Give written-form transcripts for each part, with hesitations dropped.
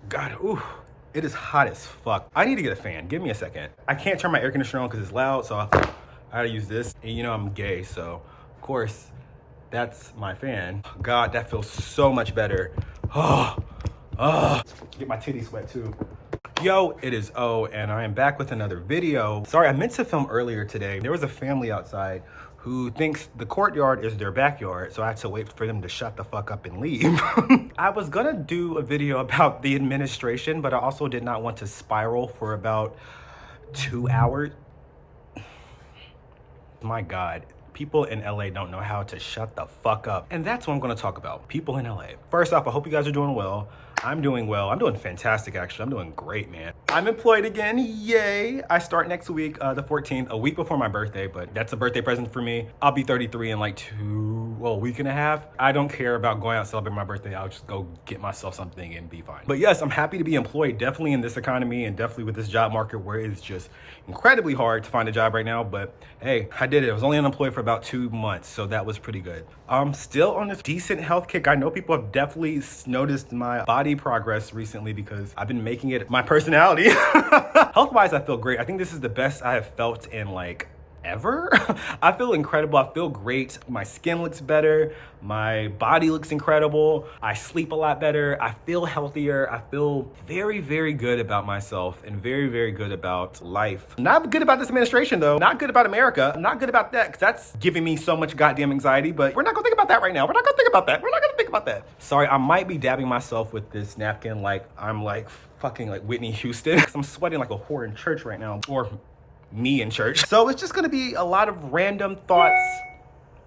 God, ooh, it is hot as fuck. I need to get a fan. Give me a second. I can't turn my air conditioner on because it's loud, so I gotta use this. And you know I'm gay, so of course, that's my fan. God, that feels so much better. Get my titties wet too. Yo, it is O, and I am back with another video. Sorry, I meant to film earlier today. There was a family outside who thinks the courtyard is their backyard, so I had to wait for them to shut the fuck up and leave. I was gonna do a video about the administration, but I also did not want to spiral for about 2 hours. My God. People in LA don't know how to shut the fuck up. And that's what I'm gonna talk about, people in LA. First off, I hope you guys are doing well. I'm doing well. I'm doing fantastic, actually. I'm doing great, man. I'm employed again, yay. I start next week, the 14th, a week before my birthday, but that's a birthday present for me. I'll be 33 in like a week and a half. I don't care about going out celebrating my birthday. I'll just go get myself something and be fine. But yes, I'm happy to be employed, definitely in this economy and definitely with this job market where it's just incredibly hard to find a job right now. But hey, I did it. I was only unemployed for about 2 months, so that was pretty good. I'm still on this decent health kick. I know people have definitely noticed my body progress recently because I've been making it my personality. Health-wise, I feel great. I think this is the best I have felt in like ever. I feel incredible. I feel great. My skin looks better. My body looks incredible. I sleep a lot better. I feel healthier. I feel very, very good about myself and very, very good about life. Not good about this administration though. Not good about America. Not good about that because that's giving me so much goddamn anxiety, but we're not gonna think about that right now. We're not gonna think about that. We're not gonna think about that. Sorry, I might be dabbing myself with this napkin like I'm like fucking like Whitney Houston. I'm sweating like a whore in church right now. Or me in church. So it's just gonna be a lot of random thoughts.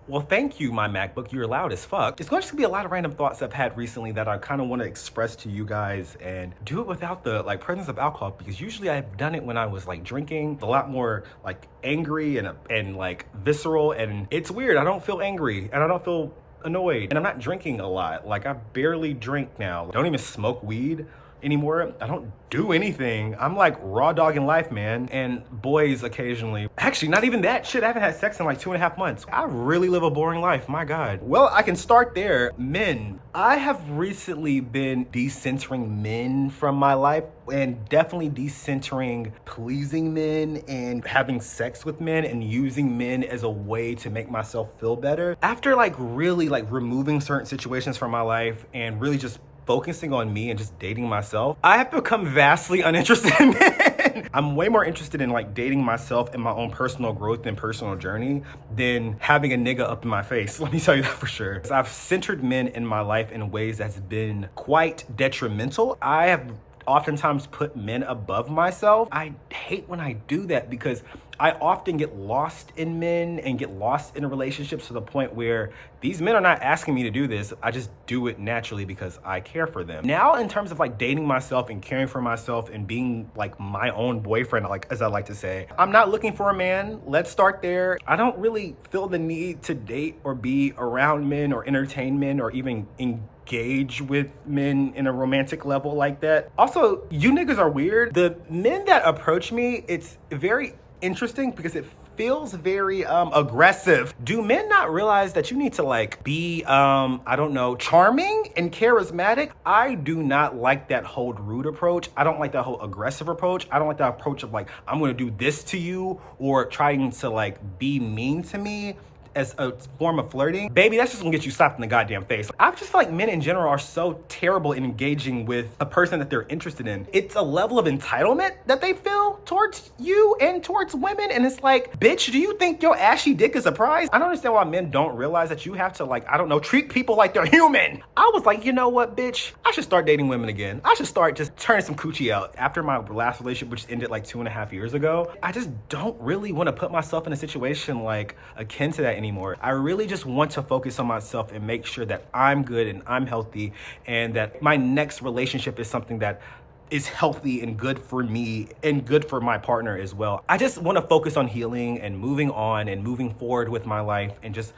Well, thank you, my MacBook. You're loud as fuck. It's going to be a lot of random thoughts I've had recently that I kind of want to express to you guys and do it without the like presence of alcohol, because usually I've done it when I was like drinking, a lot more like angry and like visceral, and it's weird. I don't feel angry and I don't feel annoyed, and I'm not drinking a lot. Like I barely drink now. I don't even smoke weed anymore. I don't do anything. I'm like raw dogging life, man. And boys occasionally. Actually, not even that. Shit, I haven't had sex in like 2.5 months. I really live a boring life, my God. Well, I can start there. Men. I have recently been decentering men from my life and definitely decentering pleasing men and having sex with men and using men as a way to make myself feel better. After like really like removing certain situations from my life and really just focusing on me and just dating myself, I have become vastly uninterested in men. I'm way more interested in like dating myself and my own personal growth and personal journey than having a nigga up in my face. Let me tell you that for sure. I've centered men in my life in ways that's been quite detrimental. I have oftentimes put men above myself. I hate when I do that because I often get lost in men and get lost in relationships to the point where these men are not asking me to do this. I just do it naturally because I care for them. Now, in terms of like dating myself and caring for myself and being like my own boyfriend, like as I like to say, I'm not looking for a man. Let's start there. I don't really feel the need to date or be around men or entertain men or even engage with men in a romantic level like that. Also, you niggas are weird. The men that approach me, it's very interesting because it feels very aggressive. Do men not realize that you need to like be I don't know, charming and charismatic? I do not like that whole rude approach. I don't like that whole aggressive approach. I don't like that approach of like, I'm gonna do this to you, or trying to like be mean to me as a form of flirting. Baby, that's just gonna get you slapped in the goddamn face. I just feel like men in general are so terrible in engaging with a person that they're interested in. It's a level of entitlement that they feel towards you and towards women, and it's like, bitch, do you think your ashy dick is a prize? I don't understand why men don't realize that you have to like, I don't know, treat people like they're human. I was like, you know what, bitch? I should start dating women again. I should start just turning some coochie out. After my last relationship, which ended like 2.5 years ago, I just don't really want to put myself in a situation like akin to that anymore. I really just want to focus on myself and make sure that I'm good and I'm healthy, and that my next relationship is something that is healthy and good for me and good for my partner as well. I just want to focus on healing and moving on and moving forward with my life and just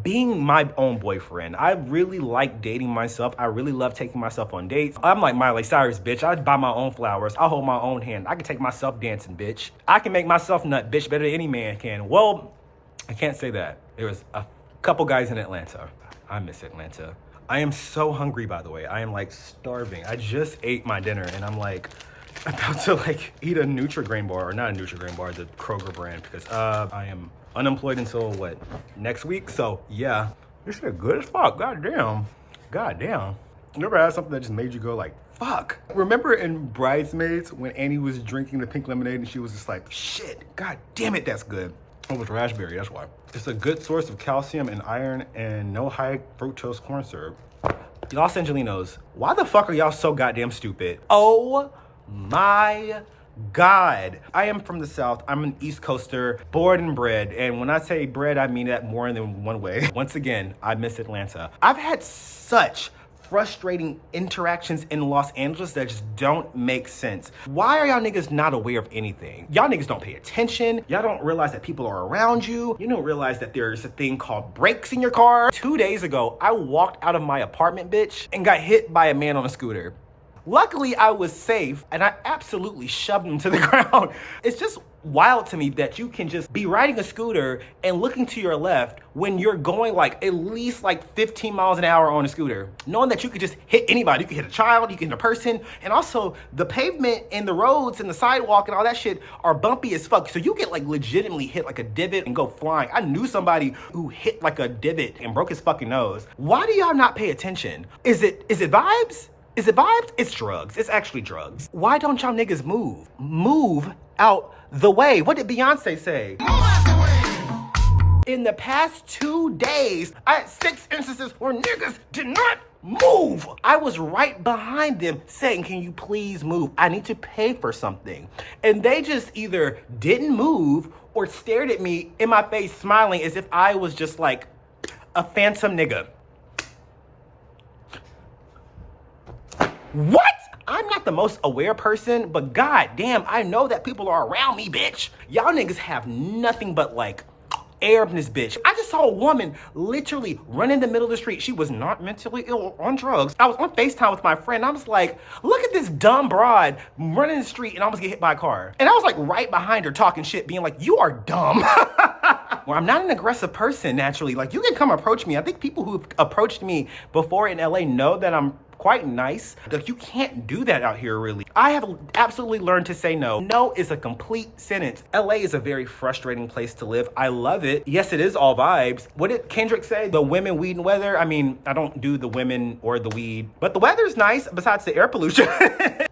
being my own boyfriend. I really like dating myself. I really love taking myself on dates. I'm like Miley Cyrus, bitch. I buy my own flowers. I hold my own hand. I can take myself dancing, bitch. I can make myself nut, bitch, better than any man can. Well, I can't say that. There was a couple guys in Atlanta. I miss Atlanta. I am so hungry, by the way. I am like starving. I just ate my dinner and I'm like about to like eat a Nutri-Grain bar, or not a Nutri-Grain bar, the Kroger brand, because I am unemployed until what, next week? So yeah, this shit good as fuck. Goddamn. Goddamn. You ever had something that just made you go like, fuck? Remember in Bridesmaids when Annie was drinking the pink lemonade and she was just like, shit, god damn it, that's good. It was raspberry, that's why. It's a good source of calcium and iron and no high fructose corn syrup. Los Angelinos, why the fuck are y'all so goddamn stupid? Oh my God. I am from the South. I'm an East Coaster, born and bred. And when I say bred, I mean that more than one way. Once again, I miss Atlanta. I've had such frustrating interactions in Los Angeles that just don't make sense. Why are y'all niggas not aware of anything? Y'all niggas don't pay attention. Y'all don't realize that people are around you. You don't realize that there's a thing called brakes in your car. 2 days ago, I walked out of my apartment, bitch, and got hit by a man on a scooter. Luckily, I was safe and I absolutely shoved him to the ground. It's just wild to me that you can just be riding a scooter and looking to your left when you're going like at least like 15 miles an hour on a scooter, knowing that you could just hit anybody. You could hit a child, you could hit a person, and also the pavement and the roads and the sidewalk and all that shit are bumpy as fuck. So you get like legitimately hit like a divot and go flying. I knew somebody who hit like a divot and broke his fucking nose. Why do y'all not pay attention? Is it vibes? Is it vibes? It's drugs. It's actually drugs. Why don't y'all niggas move? Move out the way. What did Beyonce say? Move out the way. In the past 2 days, I had 6 instances where niggas did not move. I was right behind them saying, can you please move? I need to pay for something. And they just either didn't move or stared at me in my face smiling as if I was just like a phantom nigga. What? I'm not the most aware person, but god damn, I know that people are around me, bitch. Y'all niggas have nothing but like air in this bitch. I just saw a woman literally run in the middle of the street. She was not mentally ill or on drugs. I was on FaceTime with my friend. I was like, look at this dumb broad running the street and almost get hit by a car. And I was like right behind her talking shit, being like, you are dumb. Well, I'm not an aggressive person naturally. Like, you can come approach me. I think people who've approached me before in LA know that I'm quite nice. Like, you can't do that out here, really. I have absolutely learned to say no. No is a complete sentence. LA is a very frustrating place to live. I love it. Yes, it is all vibes. What did Kendrick say? The women, weed, and weather? I mean, I don't do the women or the weed, but the weather's nice besides the air pollution.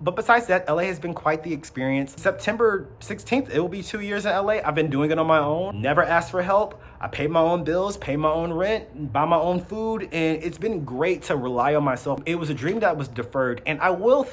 But besides that, LA has been quite the experience. September 16th, it will be 2 years in LA. I've been doing it on my own. Never asked for help. I pay my own bills, pay my own rent, buy my own food, and it's been great to rely on myself. It was a dream that was deferred, and I will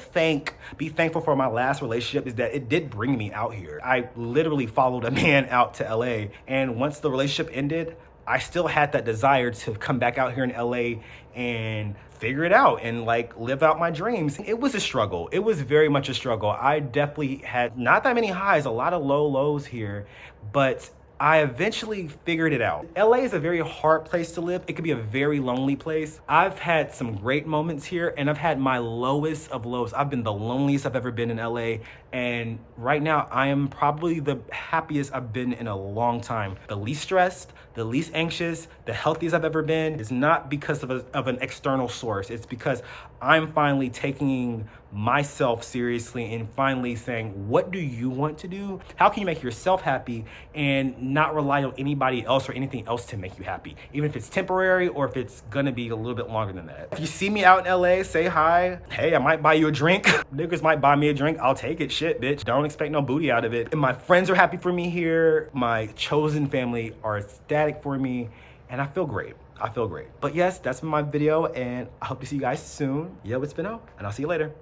be thankful for my last relationship is that it did bring me out here. I literally followed a man out to LA, and once the relationship ended, I still had that desire to come back out here in LA and figure it out and like live out my dreams. It was a struggle. It was very much a struggle. I definitely had not that many highs, a lot of low lows here, but I eventually figured it out. LA is a very hard place to live. It could be a very lonely place. I've had some great moments here and I've had my lowest of lows. I've been the loneliest I've ever been in LA. And right now I am probably the happiest I've been in a long time. The least stressed, the least anxious, the healthiest I've ever been. It's not because of an external source. It's because I'm finally taking myself seriously and finally saying, what do you want to do? How can you make yourself happy and not rely on anybody else or anything else to make you happy? Even if it's temporary or if it's gonna be a little bit longer than that. If you see me out in LA, say hi. Hey, I might buy you a drink. Niggas might buy me a drink. I'll take it, shit, bitch. Don't expect no booty out of it. And my friends are happy for me here. My chosen family are ecstatic for me. And I feel great. I feel great. But yes, that's my video and I hope to see you guys soon. Yo, it's been out and I'll see you later.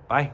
Bye.